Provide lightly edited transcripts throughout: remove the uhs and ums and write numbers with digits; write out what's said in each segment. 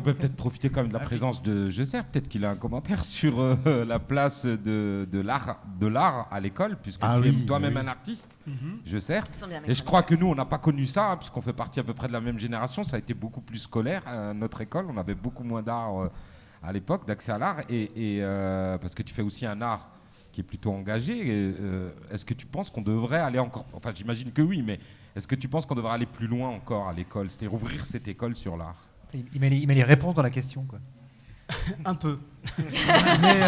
peut peut-être profiter quand même de la présence de Gesser. Peut-être qu'il a un commentaire sur la place de l'art à l'école, puisque tu es toi-même un artiste, Gesser. Et je crois que nous, on n'a pas connu ça, hein, puisqu'on fait partie à peu près de la même génération. Ça a été beaucoup plus scolaire, notre école. On avait beaucoup moins d'art à l'époque, d'accès à l'art. Et parce que tu fais aussi un art qui est plutôt engagé. Est-ce que tu penses qu'on devrait aller encore... Enfin, j'imagine que oui, mais est-ce que tu penses qu'on devrait aller plus loin encore à l'école, c'est-à-dire ouvrir cette école sur l'art? Il met les réponses dans la question, quoi. Un peu. Mais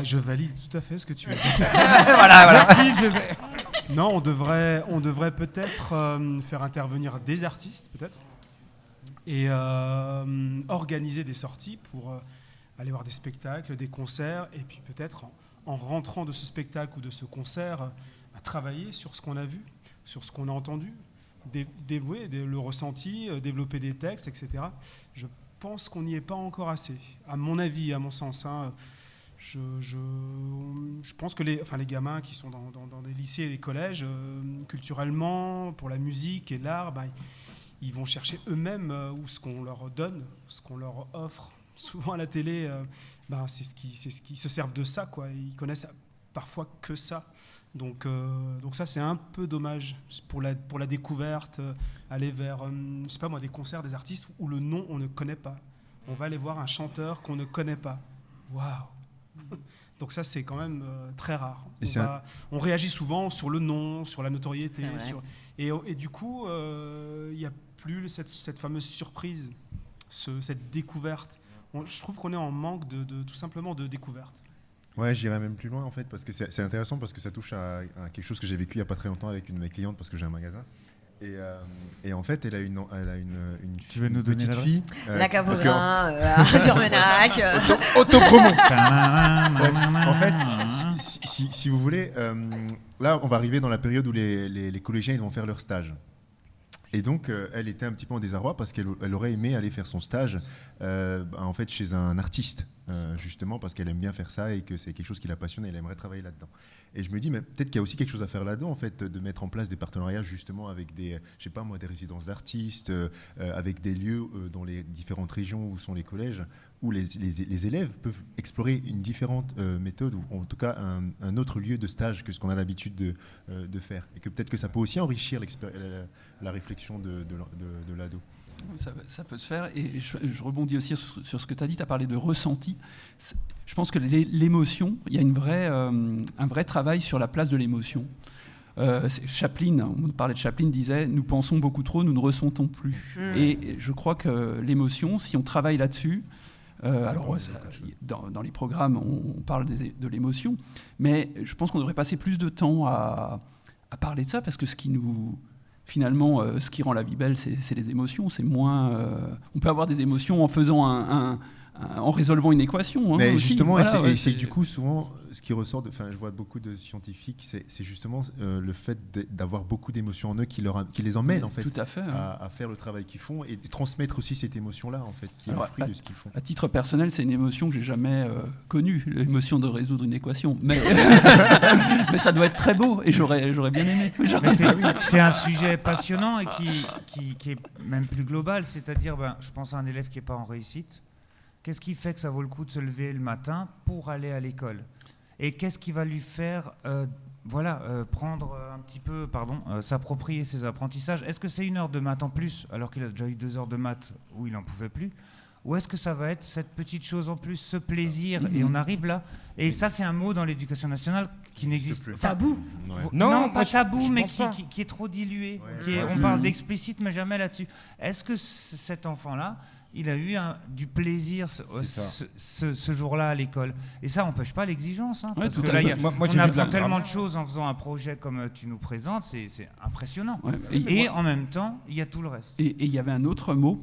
je valide tout à fait ce que tu as dit. Voilà. Merci, José. Non, on devrait peut-être faire intervenir des artistes, peut-être, et organiser des sorties pour aller voir des spectacles, des concerts, et puis peut-être en rentrant de ce spectacle ou de ce concert, travailler sur ce qu'on a vu, sur ce qu'on a entendu, dévouer le ressenti, développer des textes, etc. Je pense qu'on n'y est pas encore assez, à mon avis, à mon sens. Hein. Je pense que les gamins qui sont dans des lycées et des collèges, culturellement, pour la musique et l'art, ils vont chercher eux-mêmes où ce qu'on leur donne, ce qu'on leur offre. Souvent à la télé, c'est ce qui se servent de ça, quoi. Ils connaissent parfois que ça. Donc ça, c'est un peu dommage pour la découverte, aller vers, je sais pas moi, des concerts des artistes où le nom on ne connaît pas. On va aller voir un chanteur qu'on ne connaît pas. Waouh. Donc ça, c'est quand même très rare. On réagit souvent sur le nom, sur la notoriété, et du coup, il n'y a plus cette fameuse surprise, cette découverte. Je trouve qu'on est en manque tout simplement de découverte. Ouais, j'irais même plus loin en fait, parce que c'est intéressant, parce que ça touche à quelque chose que j'ai vécu il n'y a pas très longtemps avec une de mes clientes, parce que j'ai un magasin. Et en fait, elle a une tu veux nous donner petite fille. La Cavoudrin, Durmenac. Autopromo. En fait, si vous voulez, là, on va arriver dans la période où les collégiens ils vont faire leur stage. Et donc, elle était un petit peu en désarroi parce qu'elle aurait aimé aller faire son stage en fait, chez un artiste, justement parce qu'elle aime bien faire ça et que c'est quelque chose qui la passionne et elle aimerait travailler là-dedans. Et je me dis, mais peut-être qu'il y a aussi quelque chose à faire là-dedans, en fait, de mettre en place des partenariats justement avec des résidences d'artistes, avec des lieux dans les différentes régions où sont les collèges, où les élèves peuvent explorer une différente méthode, ou en tout cas un autre lieu de stage que ce qu'on a l'habitude de faire. Et que peut-être que ça peut aussi enrichir la réflexion de l'ado. Ça peut se faire, et je rebondis aussi sur ce que tu as dit, tu as parlé de ressenti. Je pense que l'émotion, il y a un vrai travail sur la place de l'émotion. Chaplin, on parlait de Chaplin, disait « Nous pensons beaucoup trop, nous ne ressentons plus ». Et je crois que l'émotion, si on travaille là-dessus, dans les programmes, on parle de l'émotion, mais je pense qu'on devrait passer plus de temps à parler de ça, parce que ce qui nous... Finalement, ce qui rend la vie belle, c'est les émotions. C'est moins. On peut avoir des émotions en faisant en résolvant une équation. Hein, mais aussi. Justement, Voilà, c'est du coup souvent ce qui ressort. Je vois beaucoup de scientifiques, c'est justement le fait d'avoir beaucoup d'émotions en eux qui les emmènent en fait, tout à fait, à faire le travail qu'ils font et de transmettre aussi cette émotion-là en fait, qui est le fruit de ce qu'ils font. À titre personnel, c'est une émotion que j'ai jamais connue, l'émotion de résoudre une équation. Mais ça doit être très beau et j'aurais bien aimé. C'est un sujet passionnant et qui est même plus global, c'est-à-dire, je pense à un élève qui n'est pas en réussite. Qu'est-ce qui fait que ça vaut le coup de se lever le matin pour aller à l'école? Et qu'est-ce qui va lui faire prendre un petit peu, s'approprier ses apprentissages? Est-ce que c'est 1 heure de maths en plus, alors qu'il a déjà eu 2 heures de maths où il n'en pouvait plus? Ou est-ce que ça va être cette petite chose en plus, ce plaisir? Et on arrive là. Et ça, c'est un mot dans l'éducation nationale qui n'existe plus. Tabou. Ouais. Non, pas tabou, mais qui est trop dilué. On parle d'explicite, mais jamais là-dessus. Est-ce que cet enfant-là, il a eu du plaisir ce jour-là à l'école? Et ça n'empêche pas l'exigence. Hein, parce que là, on apprend tellement de choses en faisant un projet comme tu nous présentes, c'est impressionnant. Ouais, et en même temps, il y a tout le reste. Et il y avait un autre mot,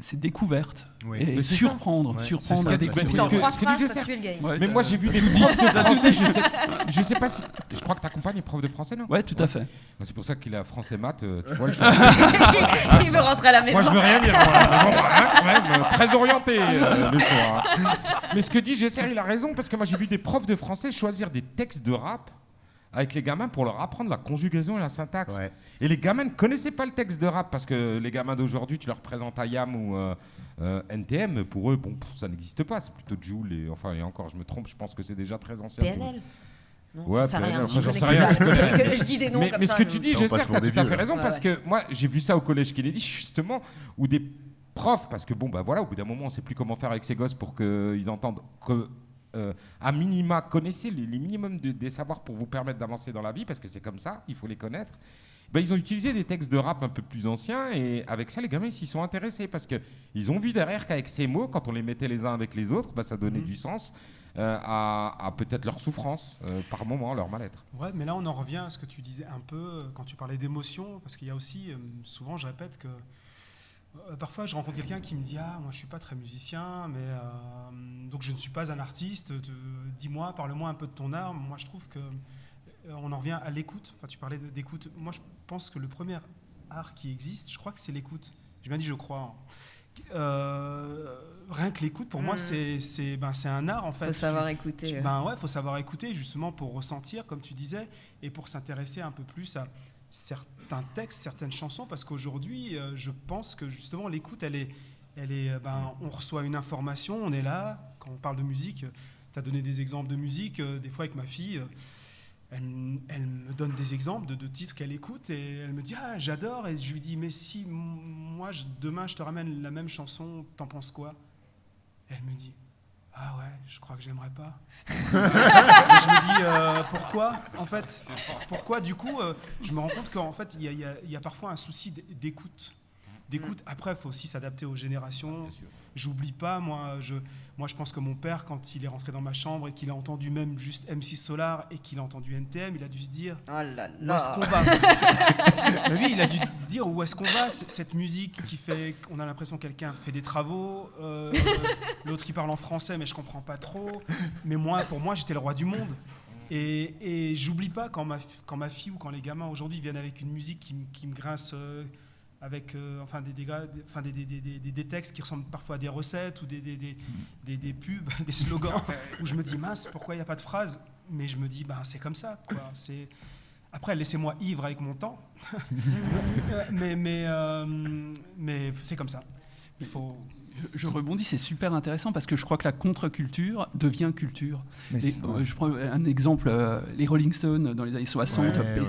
c'est découverte. Oui. Et surprendre. C'est dans 3 phrases, ça tue le game. Mais moi, j'ai vu des profs de français, je sais pas si... Je crois que ta compagne est prof de français, non? Ouais, tout à fait. C'est pour ça qu'il a français maths, tu vois le choix. Il veut rentrer à la maison. Moi, je veux rien dire. Quand même, très orienté le choix. Mais ce que dit Gesser, il a raison, parce que moi j'ai vu des profs de français choisir des textes de rap avec les gamins pour leur apprendre la conjugaison et la syntaxe. Ouais. Et les gamins ne connaissaient pas le texte de rap parce que les gamins d'aujourd'hui, tu leur présentes IAM ou NTM, pour eux, bon, ça n'existe pas. C'est plutôt Jul et encore, je me trompe, je pense que c'est déjà très ancien. PNL. Non, Ouais, j'en sais rien. j'en sais rien. Je dis des noms comme mais ça. ce que tu dis, Gesser, tu as tout à fait raison, Ouais, parce que moi, j'ai vu ça au collège Kennedy, justement, où des profs, parce que bon, bah voilà, au bout d'un moment, on ne sait plus comment faire avec ces gosses pour qu'ils entendent que, à minima, connaissez les minimums des savoirs pour vous permettre d'avancer dans la vie, parce que c'est comme ça, il faut les connaître. Ben, ils ont utilisé des textes de rap un peu plus anciens, et avec ça, les gamins, ils s'y sont intéressés, parce qu'ils ont vu derrière qu'avec ces mots, quand on les mettait les uns avec les autres, ben, ça donnait du sens. À peut-être leur souffrance, par moment, leur mal-être. Ouais, mais là, on en revient à ce que tu disais un peu quand tu parlais d'émotion, parce qu'il y a aussi, souvent, je répète que parfois, je rencontre quelqu'un qui me dit « Ah, moi, je ne suis pas très musicien, mais donc je ne suis pas un artiste. Dis-moi, parle-moi un peu de ton art. » Moi, je trouve que on en revient à l'écoute. Enfin, tu parlais d'écoute. Moi, je pense que le premier art qui existe, je crois que c'est l'écoute. J'ai bien dit « je crois ». Rien que l'écoute, pour moi, c'est un art, en fait. Il faut savoir écouter. Faut savoir écouter, justement, pour ressentir, comme tu disais, et pour s'intéresser un peu plus à certains textes, certaines chansons, parce qu'aujourd'hui, je pense que, justement, l'écoute, on reçoit une information, on est là, quand on parle de musique, tu as donné des exemples de musique, des fois avec ma fille, elle me donne des exemples de titres qu'elle écoute et elle me dit « Ah, j'adore » et je lui dis « Mais si, moi, demain, je te ramène la même chanson, t'en penses quoi ?» Elle me dit « Ah ouais, je crois que j'aimerais pas. » Et je me dis « Pourquoi, en fait ? Pourquoi, du coup, je me rends compte qu'en fait, il y a parfois un souci d'écoute. Après, il faut aussi s'adapter aux générations. J'oublie pas, moi, je pense que mon père, quand il est rentré dans ma chambre et qu'il a entendu même juste M6 Solar et qu'il a entendu NTM, il a dû se dire « Oh là là !» Où est-ce qu'on va ? Oui, il a dû se dire où est-ce qu'on va, cette musique qui fait qu'on a l'impression que quelqu'un fait des travaux, l'autre il parle en français mais je comprends pas trop, mais pour moi j'étais le roi du monde. Et j'oublie pas quand ma fille ou quand les gamins aujourd'hui viennent avec une musique qui me grince avec des textes qui ressemblent parfois à des recettes ou des pubs, des slogans, où je me dis mince, pourquoi il n'y a pas de phrase ? Mais je me dis, c'est comme ça, quoi. Après, laissez-moi ivre avec mon temps, mais c'est comme ça. Il faut... Je rebondis, c'est super intéressant parce que je crois que la contre-culture devient culture. Je prends un exemple, les Rolling Stones dans les années 60,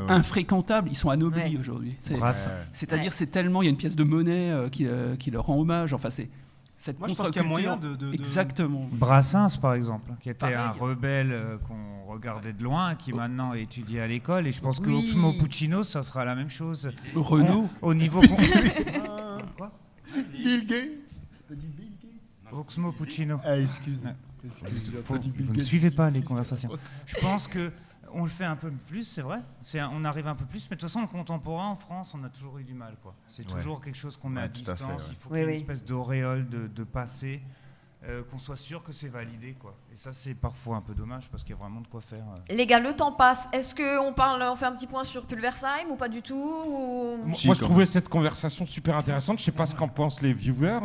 infréquentables, ils sont anoblis aujourd'hui. C'est-à-dire, c'est tellement, il y a une pièce de monnaie qui leur rend hommage. Enfin, c'est cette Moi, je pense qu'il y a moyen de... Exactement. Brassens, par exemple, qui était un rebelle qu'on regardait de loin, qui maintenant est étudié à l'école. Et je pense que Oxmo Puccino, ça sera la même chose. Renaud. Au niveau... Quoi ? Bill Gates. Oxmo Puccino. Excuse-moi. Vous ne suivez pas les conversations. Je pense qu'on le fait un peu plus, c'est vrai. On arrive un peu plus, mais de toute façon, le contemporain en France, on a toujours eu du mal, quoi. C'est toujours quelque chose qu'on met à distance. Il faut qu'il y ait une espèce d'auréole de passé, qu'on soit sûr que c'est validé, quoi. Et ça, c'est parfois un peu dommage parce qu'il y a vraiment de quoi faire. Les gars, le temps passe. Est-ce qu'on fait un petit point sur Pulversheim ou pas du tout Moi, je trouvais cette conversation super intéressante. Je sais pas ce qu'en pensent les viewers.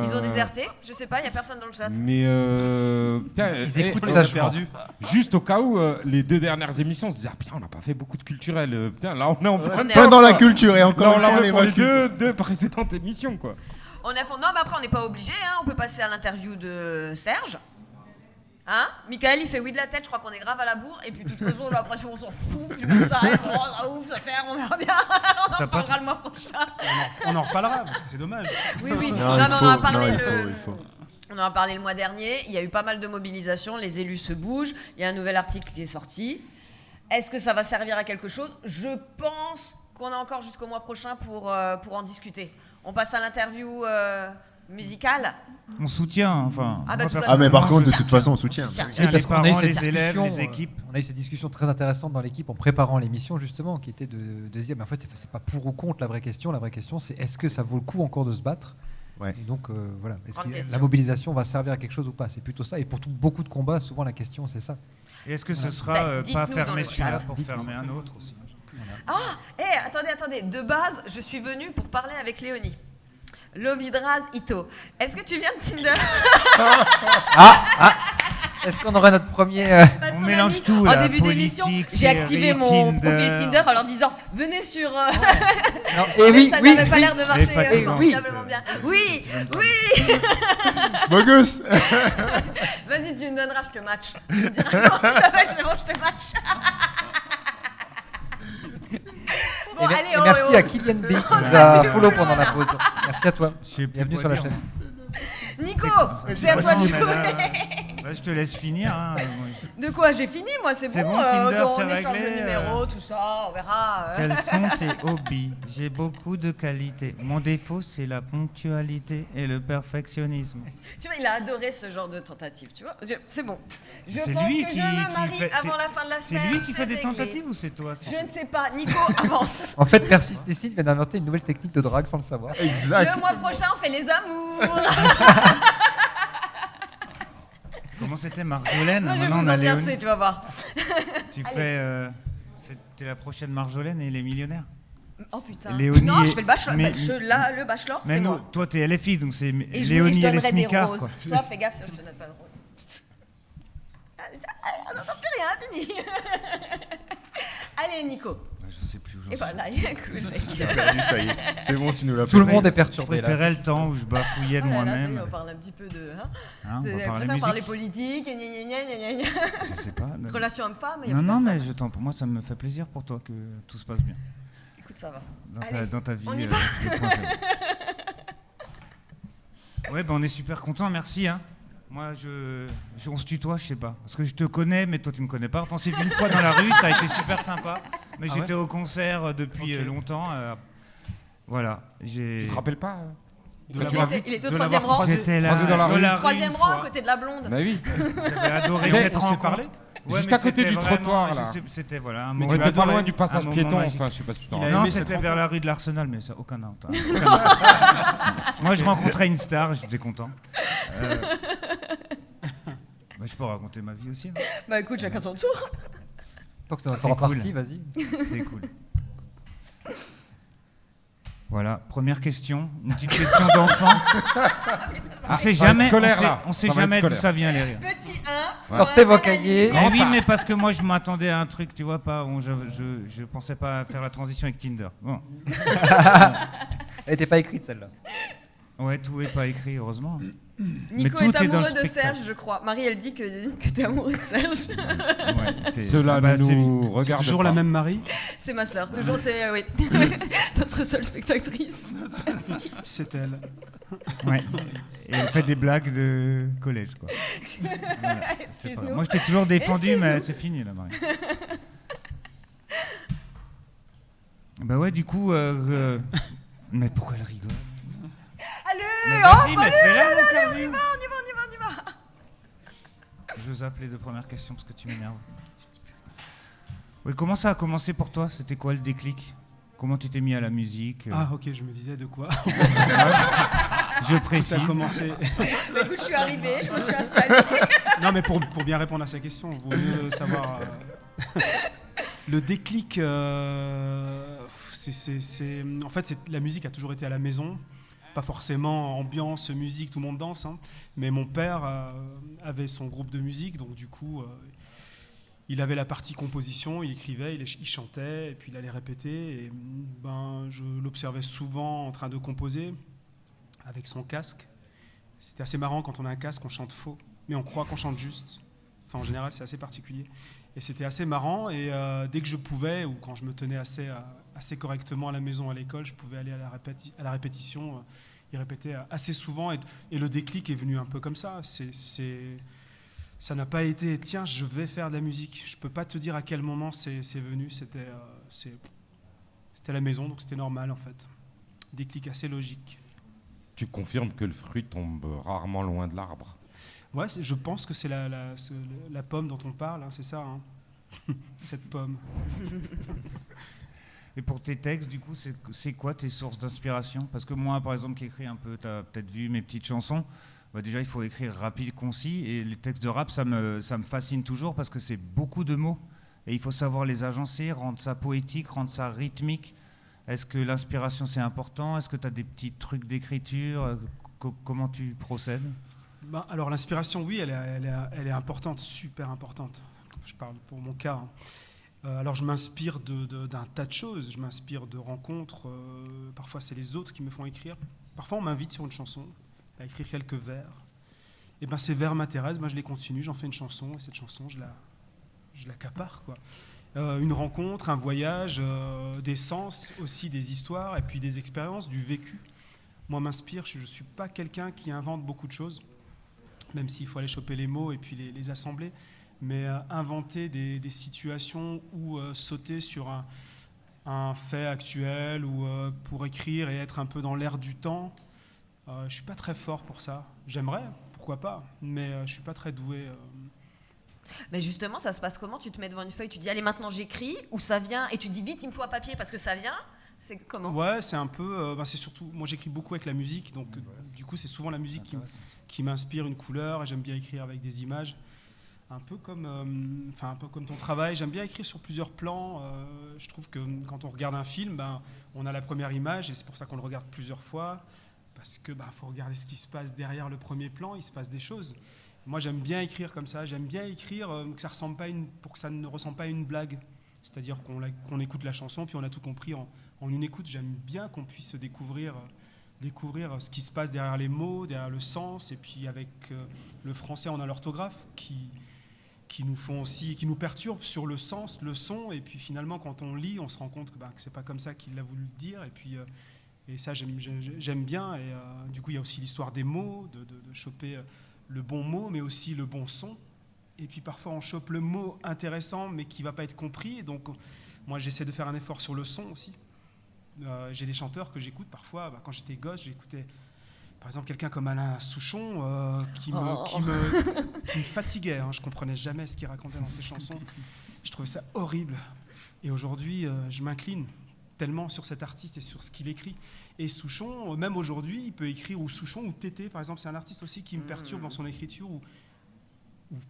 Ils ont déserté. Je sais pas, il y a personne dans le chat. Mais ils écoutent ça, perdu. Juste au cas où les 2 dernières émissions, on se disait on n'a pas fait beaucoup de culturel. Là, on est en pas dans la culture et encore là, on l'a fait pour les deux précédentes émissions, quoi. Non, mais après, on n'est pas obligé. On peut passer à l'interview de Serge. Michael, il fait oui de la tête. Je crois qu'on est grave à la bourre. Et puis, de toute façon, j'ai l'impression qu'on s'en fout. Ça ça fait, on verra bien. On en parlera le mois prochain. On en reparlera, parce que c'est dommage. Oui. Non, mais on en a parlé on en a parlé le mois dernier. Il y a eu pas mal de mobilisations. Les élus se bougent. Il y a un nouvel article qui est sorti. Est-ce que ça va servir à quelque chose ? Je pense qu'on a encore jusqu'au mois prochain pour en discuter. On passe à l'interview musicale. On soutient, enfin. Mais par contre, de toute façon, on soutient. Les parents, les élèves, les équipes. On a eu cette discussion très intéressante dans l'équipe en préparant l'émission, justement, qui était de se dire, mais en fait, c'est pas pour ou contre la vraie question. La vraie question, c'est est-ce que ça vaut le coup encore de se battre ? Et donc, voilà. Est-ce que la mobilisation va servir à quelque chose ou pas ? C'est plutôt ça. Et pour beaucoup de combats, souvent, la question, c'est ça. Et est-ce que ce sera pas fermer celui-là pour fermer un autre aussi ? Attendez. De base, je suis venue pour parler avec Léonie. Lovidraz Ito. Est-ce que tu viens de Tinder ? Est-ce qu'on aura notre premier... On mélange tout, là. En début d'émission, j'ai activé mon profil Tinder en leur disant venez sur. Et oui, ça oui, n'avait pas l'air de marcher formidablement bien. Oui. Bogus. Vas-y, tu me donneras, je te match. Tu me diras comment je t'appelle, c'est bon, je te match. Bon, allez, merci à Kylian B qui nous a follow pendant la pause. Merci à toi. Bienvenue sur la chaîne. Nico, c'est à toi de jouer. Je te laisse finir. Hein. De quoi? J'ai fini, moi, c'est bon. Tinder, on c'est échange réglé, le numéro, tout ça, on verra. Quels sont tes hobbies? J'ai beaucoup de qualités. Mon défaut, c'est la ponctualité et le perfectionnisme. Tu vois, il a adoré ce genre de tentative, tu vois. C'est bon. Je pense lui que qui je me marie fait- avant la fin de la semaine. C'est lui qui fait des réglé. tentatives ou c'est toi? Je ne sais pas. Nico, avance. En fait, Persiste Décide vient d'inventer une nouvelle technique de drague sans le savoir. Exact. Le mois prochain, on fait les amours. Comment c'était Marjolaine? Moi, je vais Maintenant, vous on a ambiancer, Léonie. tu vas voir. Tu fais... C'était la prochaine Marjolaine et les millionnaires. Oh putain. Léonie non, et- je fais le bachelor. mais- le bachelor, Mais c'est non, moi. toi, t'es LFI, donc c'est Et je Léonie et les donnerai des smicards. roses. Quoi. Toi, fais gaffe, je te donne pas de roses. On n'entend plus rien, fini. Allez, Nico. Je sais plus où j'en Et suis. voilà, il y a un coup, le mec. J'ai perdu, ça y est. C'est bon, tu nous l'as Tout le pris. monde est Je perturbé là. préférais le temps où je bafouillais de Oh là là, ça y moi-même. est, on parle un petit peu de. Hein, on va Je parler préfère musique. parler politique, gna gna gna gna gna. Je sais pas. Relation homme-femme, il y a Non, plus non, personne. mais pour moi, ça me fait plaisir pour toi que tout se passe bien Écoute, ça va. dans ta vie. on y va. de point zéro. Ouais, ben on est super contents, merci. Hein. Moi, on se tutoie, je sais pas. Parce que je te connais, mais toi, tu me connais pas. Enfin, on s'est vu une fois dans la rue, t'as été super sympa. Mais j'étais au concert depuis longtemps. Voilà. Tu te rappelles pas Il était au troisième l'avoir rang. J'étais là, Croisé dans la rue. Troisième une rang fois. à côté de la blonde. Bah oui. J'avais adoré Tu sais, cette on s'est rencontre. parlé Juste mais à côté c'était du vraiment- trottoir, là. C'était voilà, un Mais moment- tu n'étais pas adoré. loin du passage Un moment piéton, magique. enfin, je sais pas si tu t'en Il a rappelles. Non, aimé cette c'était vers rencontre. la rue de l'Arsenal, mais ça aucun nom. Moi, je rencontrais une star, j'étais content. Je peux raconter ma vie aussi. Non Bah écoute, chacun son tour. Tant que c'est C'est encore cool. parti, vas-y. C'est cool. Voilà, première question, une petite question d'enfant. On sait Ça va être jamais, scolaire, on là. sait Ça va être jamais d'où scolaire. ça vient les rires. Petit 1. Sortez vos cahiers. Eh oui, mais parce que moi je m'attendais à un truc, tu vois pas, je pensais pas à faire la transition avec Tinder. Bon. Elle n'était pas écrite celle-là. Ouais, tout est pas écrit, heureusement. Nico tout est est dans le amoureux de spectacle. Serge, je crois. Marie, elle dit que t'es amoureux de Serge. Ouais, Cela bah, ne nous C'est regarde toujours pas. la même Marie. C'est ma sœur, toujours c'est oui. Notre seule spectatrice. C'est elle. Ouais. Et elle fait des blagues de collège, quoi. Voilà, c'est pas- Excuse-nous. Moi, je t'ai toujours défendu, Excuse-nous. mais c'est fini, là, Marie. Bah ouais, du coup... Mais pourquoi elle rigole? Allez, Mais oh, vas-y, mais fais-la, l'interview. on y va. Je zappe les deux premières questions parce que tu m'énerves. Oui, comment ça a commencé pour toi? C'était quoi le déclic? Comment tu t'es mis à la musique? Ah ok, je me disais de quoi. Je Ça précise. a commencé. Bah, écoute, je suis arrivée, je me suis installée. Non, mais pour bien répondre à sa question, il vaut mieux savoir. Le déclic, en fait, la musique a toujours été à la maison. Pas forcément ambiance, musique, tout le monde danse. Hein. Mais mon père avait son groupe de musique, donc du coup, il avait la partie composition, il écrivait, il chantait, et puis il allait répéter. Et je l'observais souvent en train de composer avec son casque. C'était assez marrant quand on a un casque, on chante faux, mais on croit qu'on chante juste. Enfin, en général, c'est assez particulier. Et c'était assez marrant. Et dès que je pouvais, ou quand je me tenais assez correctement à la maison, à l'école, je pouvais aller à la répétition. Il répétait assez souvent. Et le déclic est venu un peu comme ça. Ça n'a pas été, tiens, je vais faire de la musique. Je ne peux pas te dire à quel moment c'est venu. C'était à la maison, donc c'était normal, en fait. Déclic assez logique. Tu confirmes que le fruit tombe rarement loin de l'arbre. Ouais, je pense que c'est la pomme dont on parle, hein, c'est ça, hein. Cette pomme. Et pour tes textes, du coup, c'est quoi tes sources d'inspiration? Parce que moi, par exemple, qui écris un peu, tu as peut-être vu mes petites chansons, bah déjà, il faut écrire rapide, concis. Et les textes de rap, ça me fascine toujours parce que c'est beaucoup de mots. Et il faut savoir les agencer, rendre ça poétique, rendre ça rythmique. Est-ce que l'inspiration, c'est important? Est-ce que tu as des petits trucs d'écriture? Comment tu procèdes? Alors l'inspiration, oui, elle est importante, super importante. Je parle pour mon cas. Alors je m'inspire d'un tas de choses, je m'inspire de rencontres, parfois c'est les autres qui me font écrire, parfois on m'invite sur une chanson à écrire quelques vers. Et ces vers m'intéressent, je les continue, j'en fais une chanson, et cette chanson je l'accapare, quoi. Une rencontre, un voyage, des sens, aussi des histoires, et puis des expériences, du vécu. Moi m'inspire, je ne suis pas quelqu'un qui invente beaucoup de choses, même s'il faut aller choper les mots et puis les assembler, mais inventer des situations ou sauter sur un fait actuel ou pour écrire et être un peu dans l'air du temps, je ne suis pas très fort pour ça. J'aimerais, pourquoi pas, mais je ne suis pas très doué. Mais justement, ça se passe comment? Tu te mets devant une feuille, tu dis allez maintenant j'écris, ou ça vient et tu dis vite il me faut un papier parce que ça vient? C'est comment? Ouais, c'est un peu, c'est surtout, moi j'écris beaucoup avec la musique, donc du coup c'est souvent la musique qui m'inspire une couleur, et j'aime bien écrire avec des images, un peu comme ton travail. J'aime bien écrire sur plusieurs plans. Je trouve que quand on regarde un film, on a la première image et c'est pour ça qu'on le regarde plusieurs fois, parce que faut regarder ce qui se passe derrière le premier plan, il se passe des choses. Moi j'aime bien écrire comme ça, j'aime bien écrire que ça ressemble pas pour que ça ne ressemble pas à une blague. C'est-à-dire qu'on écoute la chanson puis on a tout compris en une écoute. J'aime bien qu'on puisse découvrir ce qui se passe derrière les mots, derrière le sens, et puis avec le français on a l'orthographe qui nous perturbe sur le sens, le son, et puis finalement quand on lit on se rend compte que c'est pas comme ça qu'il a voulu le dire, et puis et ça j'aime bien, et du coup il y a aussi l'histoire des mots, de choper le bon mot mais aussi le bon son, et puis parfois on chope le mot intéressant mais qui va pas être compris, et donc moi j'essaie de faire un effort sur le son aussi. J'ai des chanteurs que j'écoute parfois, quand j'étais gosse j'écoutais par exemple quelqu'un comme Alain Souchon qui me fatiguait, je comprenais jamais ce qu'il racontait dans ses chansons, je trouvais ça horrible, et aujourd'hui je m'incline tellement sur cet artiste et sur ce qu'il écrit. Et Souchon, même aujourd'hui, il peut écrire, ou Souchon ou Tété par exemple, c'est un artiste aussi qui me perturbe dans son écriture, où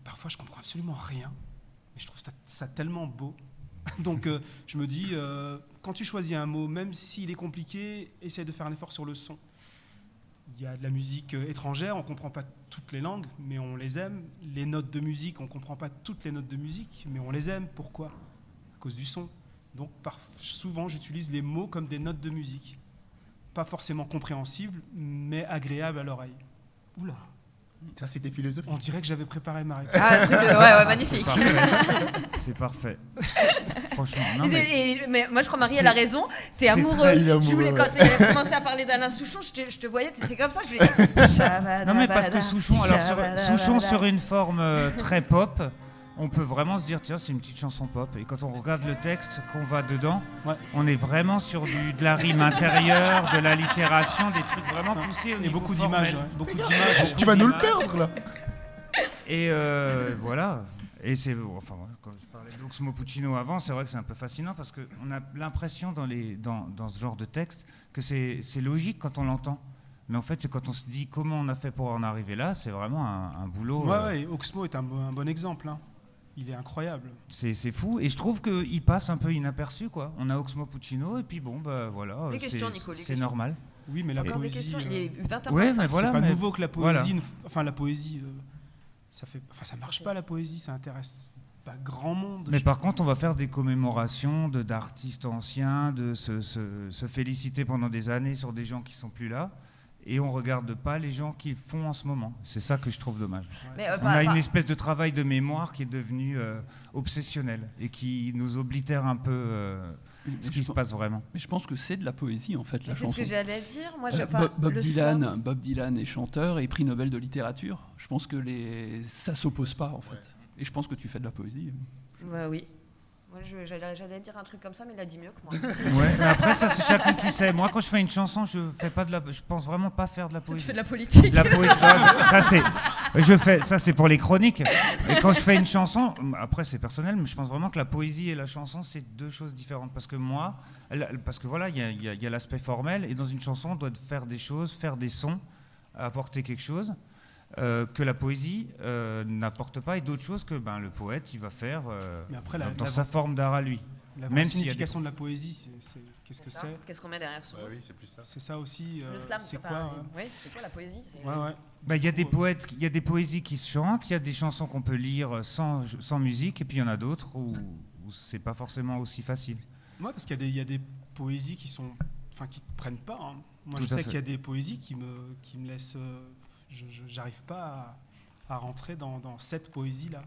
parfois je comprends absolument rien, mais je trouve ça tellement beau. Donc je me dis, quand tu choisis un mot, même s'il est compliqué, essaie de faire un effort sur le son. Il y a de la musique étrangère, on ne comprend pas toutes les langues, mais on les aime. Les notes de musique, on ne comprend pas toutes les notes de musique, mais on les aime. Pourquoi? À cause du son. Donc souvent, j'utilise les mots comme des notes de musique. Pas forcément compréhensibles, mais agréables à l'oreille. Oula. Ça, c'était philosophique. On dirait que j'avais préparé ma réponse. Ouais, magnifique. C'est parfait. Franchement. Non, mais moi, je crois Marie, elle a raison. T'es amoureux. Quand tu as commencé à parler d'Alain Souchon, je te voyais, t'étais comme ça. Non, mais parce que Souchon, Souchon sur une forme très pop, on peut vraiment se dire, tiens, c'est une petite chanson pop. Et quand on regarde le texte, qu'on va dedans, on est vraiment sur de la rime intérieure, de la littération, des trucs vraiment poussés au niveau beaucoup formel. d'images. Beaucoup d'images. Tu vas nous le perdre, là. Et voilà. Et c'est, quand je parlais d'Oxmo Puccino avant, c'est vrai que c'est un peu fascinant parce qu'on a l'impression dans ce genre de texte que c'est logique quand on l'entend. Mais en fait, c'est quand on se dit comment on a fait pour en arriver là, c'est vraiment un boulot. Ouais, Oxmo est un bon exemple. Il est incroyable. C'est fou, et je trouve qu'il passe un peu inaperçu, quoi. On a Oxmo Puccino, et puis voilà, c'est normal. Oui, mais la Encore poésie... des questions, il est 20h45. Ouais, mais voilà, c'est pas nouveau que la poésie... Voilà. La poésie, ça marche pas, la poésie, ça intéresse pas grand monde. Mais par contre, on va faire des commémorations d'artistes anciens, de se féliciter pendant des années sur des gens qui sont plus là. Et on ne regarde pas les gens qui font en ce moment. C'est ça que je trouve dommage. On a une espèce de travail de mémoire qui est devenu obsessionnel et qui nous oblitère un peu ce qui se passe vraiment. Mais je pense que c'est de la poésie, en fait, la chanson. C'est ce que j'allais dire. Moi, Bob Dylan est chanteur et prix Nobel de littérature. Je pense que ça ne s'oppose pas, en fait. Et je pense que tu fais de la poésie. Oui. Moi, j'allais dire un truc comme ça, mais il a dit mieux que moi. Ouais, mais après, ça, c'est chacun qui sait. Moi, quand je fais une chanson, je pense vraiment pas faire de la poésie. Tu fais de la politique. La poésie, ça, c'est pour les chroniques. Et quand je fais une chanson, après, c'est personnel, mais je pense vraiment que la poésie et la chanson, c'est deux choses différentes. Parce que voilà, il y a l'aspect formel, et dans une chanson, on doit faire des choses, faire des sons, apporter quelque chose. Que la poésie n'apporte pas, et d'autres choses que le poète il va faire dans sa forme d'art à lui. La signification de la poésie, qu'est-ce que c'est? Qu'est-ce qu'on met derrière ce mot? Oui, c'est plus ça. C'est ça aussi. Le slam, c'est quoi? Oui, c'est quoi la poésie? Il y a des poètes, il y a des poésies qui se chantent, il y a des chansons qu'on peut lire sans musique, et puis il y en a d'autres où c'est pas forcément aussi facile. Ouais, parce qu'il y a des poésies qui te prennent pas. Hein. Moi, je sais qu'il y a des poésies qui me laissent. J'arrive pas à rentrer dans cette poésie-là.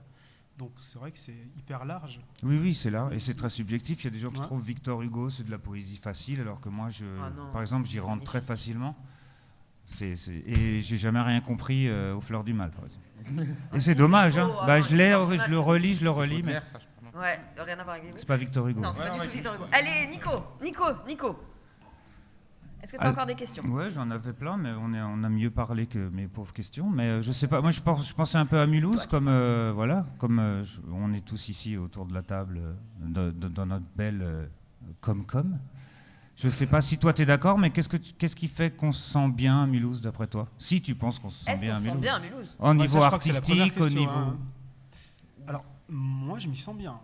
Donc c'est vrai que c'est hyper large. Oui, c'est là, et c'est très subjectif. Il y a des gens qui trouvent Victor Hugo, c'est de la poésie facile, alors que moi, par exemple, j'y rentre très facilement. Et j'ai jamais rien compris aux Fleurs du Mal, par exemple. Et c'est dommage, hein. Je le relis, mais... Ouais, rien à voir avec Hugo. C'est pas Victor Hugo. Non, c'est pas du tout Victor Hugo. Allez, Nico. Est-ce que tu as encore des questions? Ouais, j'en avais plein, mais on a mieux parlé que mes pauvres questions. Mais je sais pas, moi je pensais un peu à Mulhouse, comme on est tous ici autour de la table dans notre belle com. Je sais pas si toi tu es d'accord, mais qu'est-ce qui fait qu'on se sent bien à Mulhouse d'après toi? Si tu penses qu'on se sent bien à Mulhouse. Est-ce qu'on se sent bien à Mulhouse? Au niveau artistique, au niveau... Alors, moi je m'y sens bien.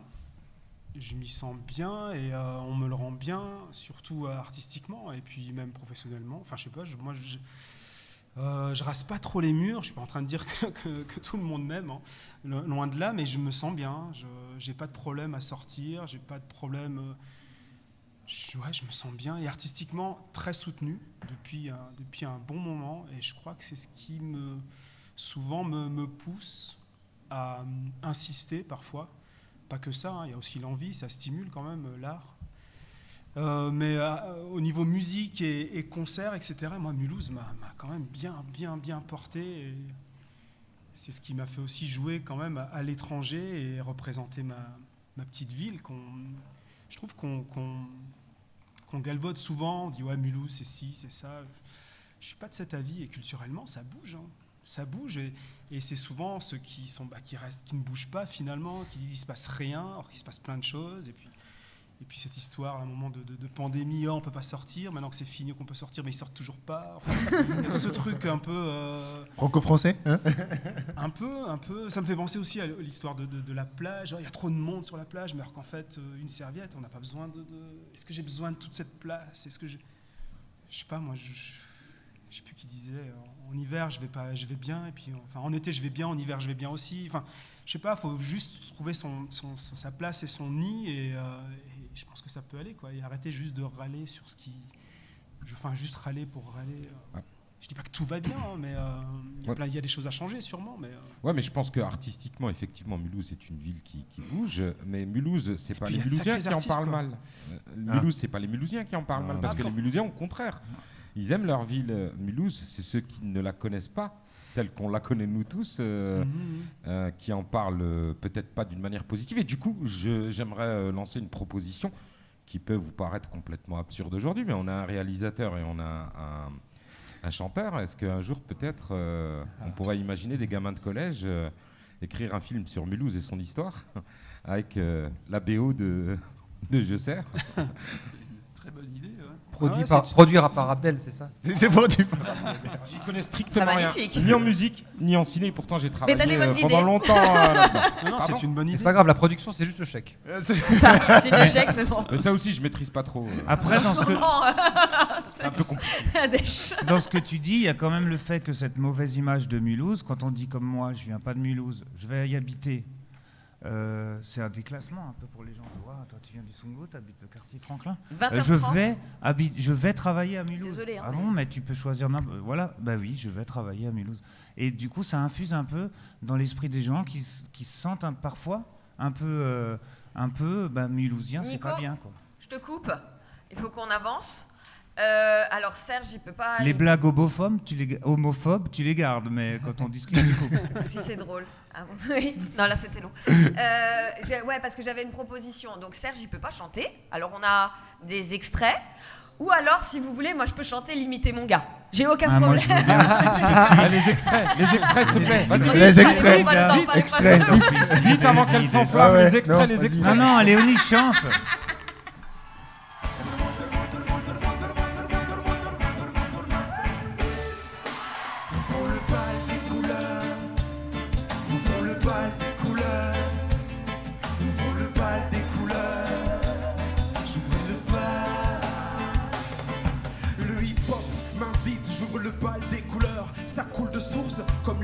Je m'y sens bien et on me le rend bien, surtout artistiquement et puis même professionnellement. Enfin, je sais pas, je rase pas trop les murs. Je suis pas en train de dire que tout le monde m'aime, hein. Loin de là, mais je me sens bien. J'ai pas de problème à sortir, j'ai pas de problème. Je me sens bien et artistiquement très soutenu depuis un bon moment. Et je crois que c'est ce qui souvent me pousse à insister parfois. Pas que ça, hein, il y a aussi l'envie, ça stimule quand même l'art. Mais au niveau musique et concert, etc., moi, Mulhouse m'a quand même bien porté. Et c'est ce qui m'a fait aussi jouer quand même à l'étranger et représenter ma petite ville. Je trouve qu'on galvaude souvent, on dit ouais, Mulhouse, c'est ci, c'est ça. Je ne suis pas de cet avis et culturellement, ça bouge. Hein. Ça bouge et c'est souvent ceux qui restent, qui ne bougent pas finalement, qui disent il se passe rien, alors qu'il se passe plein de choses. Et puis cette histoire, à un moment de pandémie, on peut pas sortir. Maintenant que c'est fini, qu'on peut sortir, mais ils sortent toujours pas. Enfin, ce truc un peu franco-français, hein. un peu. Ça me fait penser aussi à l'histoire de la plage. Il y a trop de monde sur la plage, mais alors qu'en fait, une serviette, on n'a pas besoin de. Est-ce que j'ai besoin de toute cette place? Est-ce que je sais pas, moi. Je sais plus qui disait, en hiver je vais bien, et puis en été je vais bien, en hiver je vais bien aussi. Enfin, je sais pas, faut juste trouver sa place et son nid, et je pense que ça peut aller, quoi. Et arrêter juste de râler sur ce qui, juste râler pour râler. Ouais. Je dis pas que tout va bien, hein, mais il y a des choses à changer sûrement. Mais ouais, mais je pense que artistiquement, effectivement, Mulhouse est une ville qui bouge. Mais Mulhouse, c'est pas les Mulhousiens qui en parlent mal. Mulhouse, c'est pas les Mulhousiens qui en parlent mal, parce que les Mulhousiens, au contraire. Ils aiment leur ville. Mulhouse, c'est ceux qui ne la connaissent pas, telle qu'on la connaît nous tous, qui en parlent peut-être pas d'une manière positive. Et du coup, j'aimerais lancer une proposition qui peut vous paraître complètement absurde aujourd'hui, mais on a un réalisateur et on a un chanteur. Est-ce qu'un jour, peut-être, on pourrait imaginer des gamins de collège écrire un film sur Mulhouse et son histoire, avec la BO de Je Sers? Très bonne idée. Produire par Abdel, c'est ça? C'est produit. J'y connais strictement rien, ni en musique, ni en ciné. Pourtant, j'ai travaillé pendant idées. Longtemps. Non, c'est une bonne idée. C'est pas grave, la production, c'est juste le chèque. C'est ça, c'est le chèque, c'est bon. Mais ça aussi, je maîtrise pas trop. Après, c'est un peu compliqué. Dans ce que tu dis, il y a quand même le fait que cette mauvaise image de Mulhouse, quand on dit comme moi, je viens pas de Mulhouse, je vais y habiter. C'est un déclassement un peu pour les gens. Toi, tu viens du Songo, tu habites le quartier Franklin. 20h30. Je vais travailler à Mulhouse. Désolé, hein, ah bon, mais tu peux choisir. Voilà, bah oui, je vais travailler à Mulhouse. Et du coup, ça infuse un peu dans l'esprit des gens qui se sentent parfois un peu mulhousiens, c'est pas bien, quoi. Je te coupe. Il faut qu'on avance. Alors Serge, il peut pas. Les blagues homophobes, tu les gardes, mais quand on discute, du coup. Si c'est drôle. Ah bon, oui. Non, là c'était long. Ouais, parce que j'avais une proposition. Donc Serge, il peut pas chanter. Alors on a des extraits. Ou alors, si vous voulez, moi je peux chanter l'imiter mon gars. J'ai aucun problème. Les extraits, s'il te plaît. Les extraits. Vite avant qu'elle s'enflamme, les extraits. Non, Léonie chante.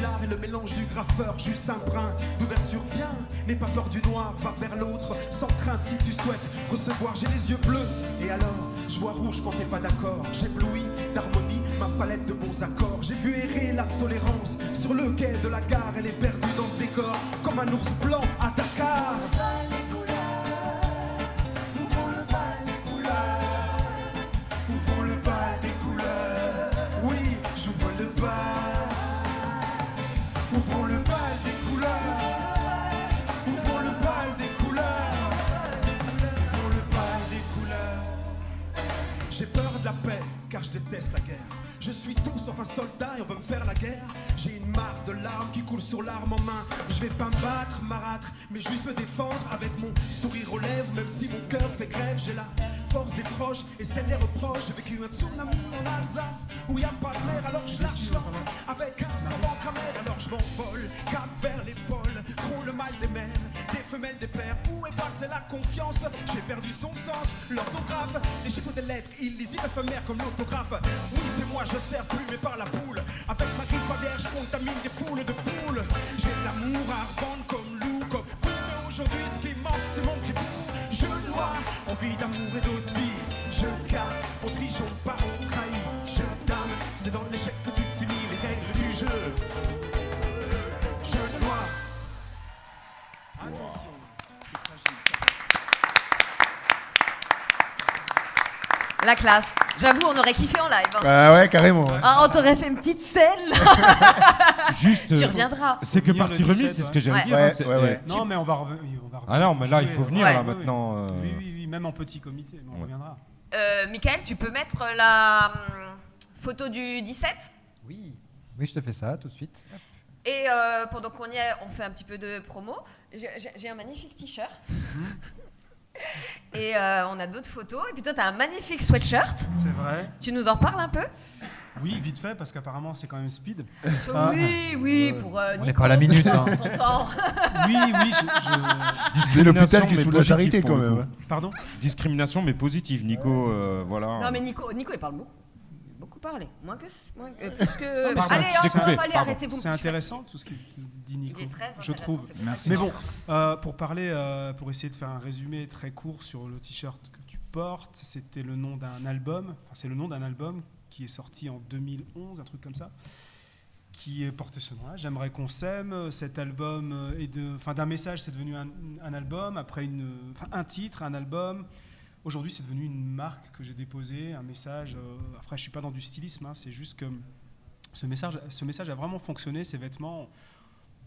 l'art et le mélange du graffeur. Juste un brin d'ouverture, viens. N'aie pas peur du noir, va vers l'autre. Sans crainte si tu souhaites recevoir. J'ai les yeux bleus. Et alors, je vois rouge quand t'es pas d'accord. J'éblouis d'harmonie ma palette de bons accords. J'ai vu errer la tolérance sur le quai de la gare. Elle est perdue dans ce décor comme un ours blanc à Dakar. J'ai peur de la paix, car je déteste la guerre. Je suis tout sauf un soldat et on veut me faire la guerre. J'ai une mare de larmes qui coule sur l'arme en main. Je vais pas me battre, marâtre, mais juste me défendre avec mon sourire aux lèvres. Même si mon cœur fait grève, j'ai la force des proches et celle des reproches. J'ai vécu un tsunami en Alsace où y a pas de mer, alors je lâche l'encre avec un sang d'encre amer. Alors je m'envole, cap vers les pôles, trop le mal des mères, des femelles, des pères. Où est passée la confiance? J'ai perdu son sens, l'orthographe, les chiffres des lettres, illisibles, éphémères comme l'autographe. Oui, c'est moi, je sers plus mais par la boule. Avec ma grippe aviaire, je contamine des foules de poules. J'ai de l'amour à revendre comme loup, comme vous. Mais aujourd'hui, ce qui manque, c'est mon petit bout. Je dois envie d'amour et d'autres vies. Je garde, on triche, on part, on trahit. Je dame, c'est dans l'échec que tu finis les règles du jeu. Je dois. Attention, c'est fragile ça. La classe. J'avoue, on aurait kiffé en live. Hein. Bah ouais, carrément. Ouais. Ah, on t'aurait fait une petite scène. Juste. Tu reviendras. C'est que partie remise, c'est ce que j'allais dire. Ouais. Non, mais on va revenir. Ah non, mais là, il faut venir là maintenant. Oui, même en petit comité, mais on reviendra. Michael, tu peux mettre la photo du 17 ? Oui, je te fais ça tout de suite. Et pendant qu'on y est, on fait un petit peu de promo. J'ai un magnifique t-shirt. Et on a d'autres photos. Et puis toi, tu as un magnifique sweatshirt. C'est vrai. Tu nous en parles un peu ? Oui, vite fait, parce qu'apparemment, c'est quand même speed. Oui, pour on Nico. n'est pas à la minute. Hein. Oui, c'est l'hôpital qui se fout de la charité quand même. Pardon ? Discrimination, mais positive, Nico. Voilà. Non, mais Nico, il parle beaucoup parlé. Moins que. Allez, arrêtez-vous. C'est intéressant tout ce qu'il dit Nico. Il est très je trouve. Merci. Mais bon, pour essayer de faire un résumé très court sur le t-shirt que tu portes, c'était le nom d'un album. Enfin, c'est le nom d'un album qui est sorti en 2011, un truc comme ça, qui portait ce nom-là. J'aimerais qu'on s'aime. Cet album d'un message, c'est devenu un album. Après un titre, un album. Aujourd'hui, c'est devenu une marque que j'ai déposée, un message. Après, je suis pas dans du stylisme. Hein, c'est juste que ce message a vraiment fonctionné. Ces vêtements,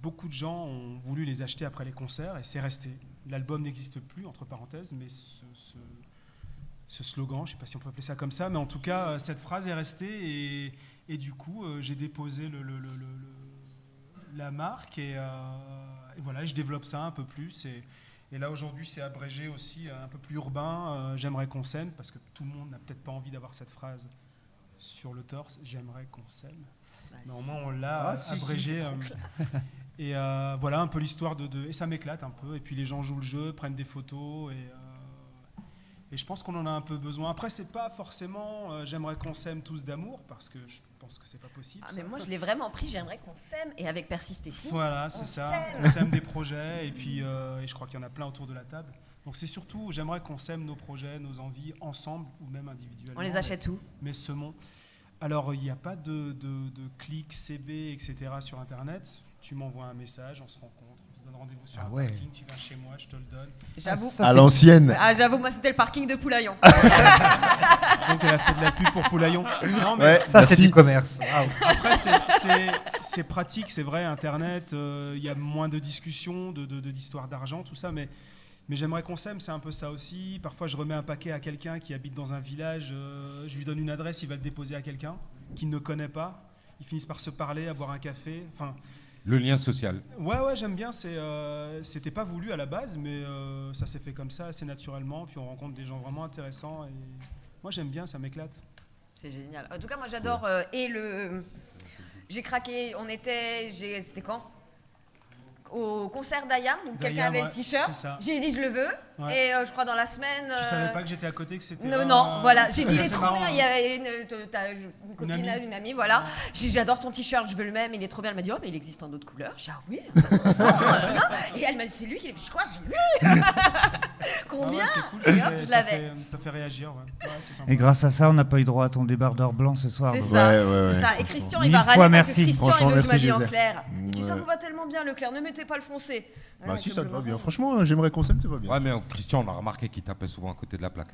beaucoup de gens ont voulu les acheter après les concerts et c'est resté. L'album n'existe plus, entre parenthèses, mais ce slogan, je ne sais pas si on peut appeler ça comme ça, mais en tout cas, cette phrase est restée et du coup, j'ai déposé la marque et voilà, je développe ça un peu plus. Et là, aujourd'hui, c'est abrégé aussi, un peu plus urbain. J'aimerais qu'on s'aime, parce que tout le monde n'a peut-être pas envie d'avoir cette phrase sur le torse. J'aimerais qu'on s'aime. Mais au moins, on l'a abrégé. Et voilà un peu l'histoire et ça m'éclate un peu. Et puis les gens jouent le jeu, prennent des photos et je pense qu'on en a un peu besoin. Après, c'est pas forcément j'aimerais qu'on s'aime tous d'amour, parce que je pense que c'est pas possible. Mais moi, je l'ai vraiment pris. J'aimerais qu'on s'aime, et avec Persiste ici. Voilà, c'est ça. On s'aime des projets et puis et je crois qu'il y en a plein autour de la table. Donc c'est surtout, j'aimerais qu'on s'aime nos projets, nos envies ensemble ou même individuellement. On les achète où ? Mais semons. Alors, il n'y a pas de clic, CB, etc. sur Internet. Tu m'envoies un message, on se rencontre, on se donne rendez-vous sur un parking, tu viens chez moi, je te le donne. J'avoue. À l'ancienne. J'avoue, moi, c'était le parking de Poulaillon. Donc, elle a fait de la pub pour Poulaillon. Non, mais ça, c'est du commerce. Wow. Après, c'est pratique, c'est vrai, Internet, il y a moins de discussions, d'histoires d'argent, tout ça, mais j'aimerais qu'on s'aime, c'est un peu ça aussi. Parfois, je remets un paquet à quelqu'un qui habite dans un village, je lui donne une adresse, il va le déposer à quelqu'un qu'il ne connaît pas. Ils finissent par se parler, à boire un café. Enfin, le lien social. Ouais, j'aime bien. C'était pas voulu à la base, mais ça s'est fait comme ça, assez naturellement. Puis on rencontre des gens vraiment intéressants. Et moi, j'aime bien, ça m'éclate. C'est génial. En tout cas, moi, j'adore. J'ai craqué. C'était quand ? Au concert d'Ayam, où quelqu'un avait le t-shirt. J'ai dit, je le veux. Et je crois dans la semaine. Tu savais pas que j'étais à côté, que c'était. Non, voilà. J'ai dit, il est trop bien. Il y a une copine, une amie, voilà. J'ai dit, j'adore ton t-shirt, je veux le même, il est trop bien. Elle m'a dit, oh, mais il existe en d'autres couleurs. J'ai dit, ah oui, et elle m'a dit, c'est lui qui l'a fait. Quoi, c'est lui. Combien? C'est cool, ça fait réagir. Et grâce à ça, on n'a pas eu droit à ton débardeur blanc ce soir. C'est ça. Et Christian, il va râler parce que Christian, il veut que je m'habille en clair. Il dit, ça vous va tellement bien le clair, ne mettez pas le foncé. Bah si, ça te va bien. Franchement, j'aimerais qu'on s'aime, ça va bien. Ouais, mais Christian, on a remarqué qu'il tapait souvent à côté de la plaque.